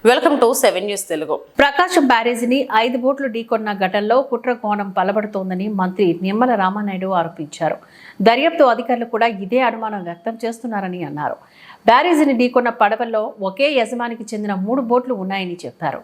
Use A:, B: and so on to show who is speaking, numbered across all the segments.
A: Welcome to 7 news Telugu.
B: Prakasam బ్యారేజీని 5 బోట్లు ఢీకొన్న ఘటనలో కుట్ర కోణం బలపడుతోందని మంత్రి నిమ్మల రామానాయుడు ఆరోపించారు. దర్యాప్తు అధికారులు కూడా ఇదే అనుమానం వ్యక్తం చేస్తున్నారని అన్నారు. బ్యారేజీని ఢీకొన్న పడవల్లో ఒకే యజమానికి చెందిన 3 బోట్లు ఉన్నాయని చెప్పారు.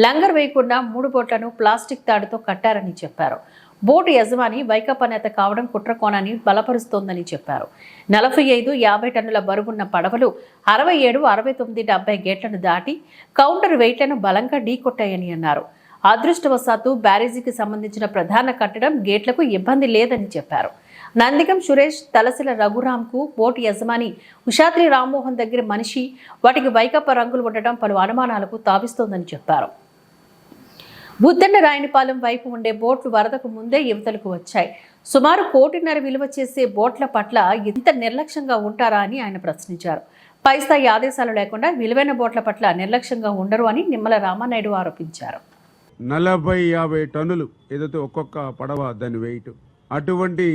B: లంగర్ వేయకుండా 3 బోట్లను ప్లాస్టిక్ తాడుతో కట్టారని చెప్పారు. బోటు యజమాని వైకాపా నేత కావడం కుట్ర కోణాన్ని బలపరుస్తోందని చెప్పారు. 45-50 టన్నుల బరువున్న పడవలు 67, 69, 70 గేట్లను దాటి కౌంటర్ వెయిట్లను బలంగా ఢీకొట్టాయని అన్నారు. అదృష్టవశాత్తు బ్యారేజీకి సంబంధించిన ప్రధాన కట్టడం గేట్లకు ఇబ్బంది లేదని చెప్పారు. నందిగం సురేష్, తలసిల రఘురాంకు బోటు యజమాని ఉషాద్రి రామ్మోహన్ దగ్గర మనిషి వాటికి వైకాపా రంగులు ఉండటం పలు అనుమానాలకు తావిస్తోందని చెప్పారు. బుద్ధన్న రాయనిపాలెం వైపు ఉండే బోట్లు వరదకు ముందే యువతలకు వచ్చాయి. సుమారు 1.5 కోటి విలువ చేసే బోట్ల పట్ల ఇంత నిర్లక్ష్యంగా ఉంటారా అని ఆయన ప్రశ్నించారు. పై స్థాయి ఆదేశాలు లేకుండా విలువైన బోట్ల పట్ల నిర్లక్ష్యంగా ఉండరు అని నిమ్మల రామానాయుడు ఆరోపించారు.
C: 40-50 టన్నులు ఏదైతే ఒక్కొక్క పడవ దాని వెయిట్, అటువంటి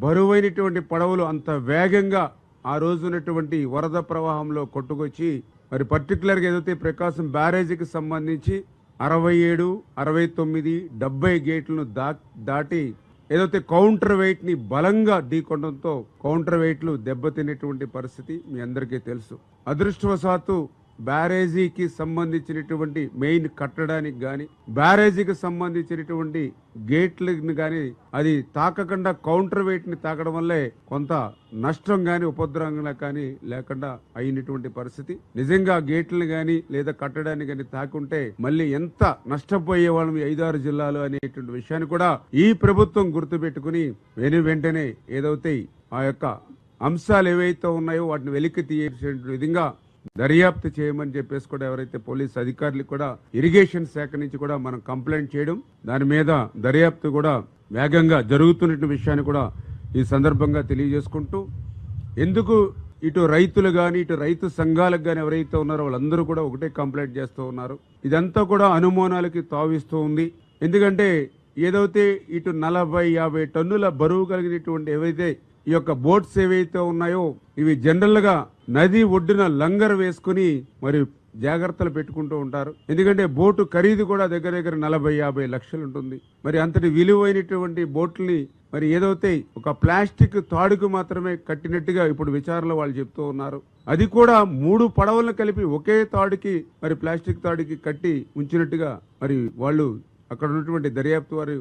C: బరువైనటువంటి పడవలు అంత వేగంగా ఆ రోజునటువంటి వరద ప్రవాహంలో కొట్టుకొచ్చి మరి పర్టికులర్గా ఏదైతే ప్రకాశం బ్యారేజీకి సంబంధించి 67, 69, 70 గేట్లను దాటి ఏదైతే కౌంటర్ వెయిట్ ని బలంగా ఢీకొనడంతో కౌంటర్ వెయిట్లు దెబ్బతినేటువంటి పరిస్థితి మీ అందరికీ తెలుసు. అదృష్టవశాత్తు బ్యారేజీకి సంబంధించినటువంటి మెయిన్ కట్టడానికి గాని బ్యారేజీకి సంబంధించినటువంటి గేట్లను గాని అది తాకకుండా కౌంటర్ వెయిట్ ని తాకడం వల్లే కొంత నష్టం గాని ఉపద్రవంగా కానీ లేకుండా అయినటువంటి పరిస్థితి. నిజంగా గేట్లను గాని లేదా కట్టడాన్ని గాని తాకుంటే మళ్ళీ ఎంత నష్టపోయే వాళ్ళం 5-6 జిల్లాలు అనేటువంటి విషయాన్ని కూడా ఈ ప్రభుత్వం గుర్తుపెట్టుకుని వెంటనే ఏదైతే ఆ యొక్క అంశాలు ఏవైతే ఉన్నాయో వాటిని వెలికి తీసే విధంగా దర్యాప్తు చేయమని చెప్పేసి కూడా ఎవరైతే పోలీస్ అధికారులు కూడా ఇరిగేషన్ శాఖ నుంచి కూడా మనం కంప్లైంట్ చేయడం, దాని మీద దర్యాప్తు కూడా వేగంగా జరుగుతున్న విషయాన్ని కూడా ఈ సందర్భంగా తెలియజేసుకుంటూ, ఎందుకు ఇటు రైతులు కానీ ఇటు రైతు సంఘాలకు కానీ ఎవరైతే ఉన్నారో వాళ్ళందరూ కూడా ఒకటే కంప్లైంట్ చేస్తూ ఉన్నారు. ఇదంతా కూడా అనుమానాలకి తావిస్తూ ఉంది. ఎందుకంటే ఏదైతే ఇటు 40-50 టన్నుల బరువు కలిగినటువంటి ఏవైతే ఈ యొక్క బోట్స్ ఏవైతే ఉన్నాయో ఇవి జనరల్ గా నది ఒడ్డున లంగర్ వేసుకుని మరి జాగ్రత్తలు పెట్టుకుంటూ ఉంటారు. ఎందుకంటే బోటు ఖరీదు కూడా దగ్గర 40-50 లక్షలు ఉంటుంది. మరి అంతటి విలువైనటువంటి బోట్లని మరి ఏదైతే ఒక ప్లాస్టిక్ తాడుకు మాత్రమే కట్టినట్టుగా ఇప్పుడు విచారణలో వాళ్ళు చెప్తూ ఉన్నారు. అది కూడా 3 పడవలను కలిపి ఒకే తాడుకి మరి ప్లాస్టిక్ తాడుకి కట్టి ఉంచినట్టుగా మరి వాళ్ళు అక్కడ ఉన్నటువంటి దర్యాప్తు వారి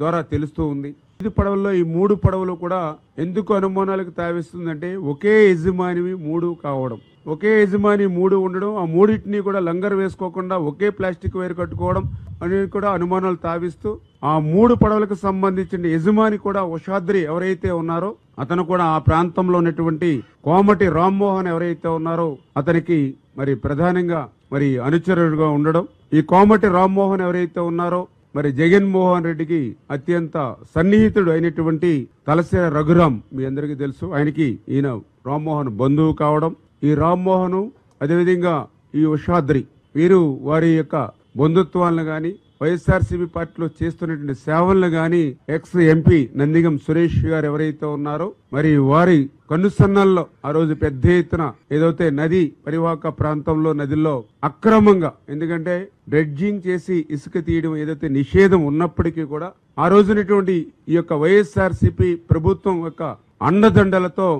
C: ద్వారా తెలుస్తూ ఉంది. 5 పడవల్లో ఈ 3 పడవలు కూడా ఎందుకు అనుమానాలకు తావిస్తుందంటే ఒకే యజమానివి 3 కావడం, ఒకే యజమాని 3 ఉండడం, ఆ 3టిని కూడా లంగర్ వేసుకోకుండా ఒకే ప్లాస్టిక్ వైర్ కట్టుకోవడం అనేది కూడా అనుమానాలు తావిస్తూ ఆ 3 పడవలకు సంబంధించిన యజమాని కూడా ఉషాద్రి ఎవరైతే ఉన్నారో అతను కూడా ఆ ప్రాంతంలో ఉన్నటువంటి కోమటి రామ్మోహన్ ఎవరైతే ఉన్నారో అతనికి మరి ప్రధానంగా మరి అనుచరుడుగా ఉండడం, ఈ కోమటి రామ్మోహన్ ఎవరైతే ఉన్నారో మరి జగన్మోహన్ రెడ్డికి అత్యంత సన్నిహితుడు అయినటువంటి తలసిల రఘురాం మీ అందరికీ తెలుసు. ఆయనకి ఈయన రామ్మోహన్ బంధువు కావడం, ఈ రామ్మోహన్ అదేవిధంగా ఈ ఉషాద్రి వీరు వారి యొక్క బంధుత్వాలను గాని వైఎస్ఆర్సీపీ పార్టీలో చేస్తున్నటువంటి సేవలను గాని ఎక్స్ ఎంపీ నందిగం సురేష్ గారు ఎవరైతే ఉన్నారో మరి వారి కనుసన్నల్లో ఆ రోజు పెద్ద ఎత్తున ఏదైతే నది పరివాహక ప్రాంతంలో నదిలో అక్రమంగా, ఎందుకంటే డ్రెడ్జింగ్ చేసి ఇసుక తీయడం ఏదైతే నిషేధం ఉన్నప్పటికీ కూడా ఆ రోజునటువంటి ఈ యొక్క వైఎస్ఆర్సీపీ ప్రభుత్వం యొక్క అండదండలతో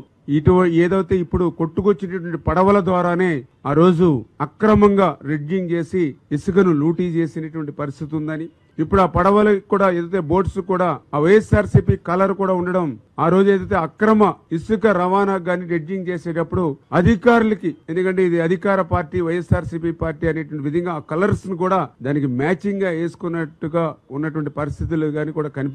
C: ఏదైతే ఇప్పుడు కొట్టుకొచ్చినటువంటి పడవల ద్వారానే ఆ రోజు అక్రమంగా డ్రెడ్జింగ్ చేసి ఇసుకను లూటీ చేసినటువంటి పరిస్థితి ఉందని, ఇప్పుడు ఆ పడవలకు కూడా ఏదైతే బోట్స్ కూడా ఆ వైఎస్ఆర్సీపీ కలర్ కూడా ఉండడం, ఆ రోజు ఏదైతే అక్రమ ఇసుక రవాణా గాని డ్రెడ్జింగ్ చేసేటప్పుడు అధికారులకి, ఎందుకంటే ఇది అధికార పార్టీ వైఎస్ఆర్సీపీ పార్టీ అనేటువంటి విధంగా ఆ కలర్స్ ను కూడా దానికి మ్యాచింగ్ గా వేసుకున్నట్టుగా ఉన్నటువంటి పరిస్థితులు గాని కూడా కనిపిస్తూ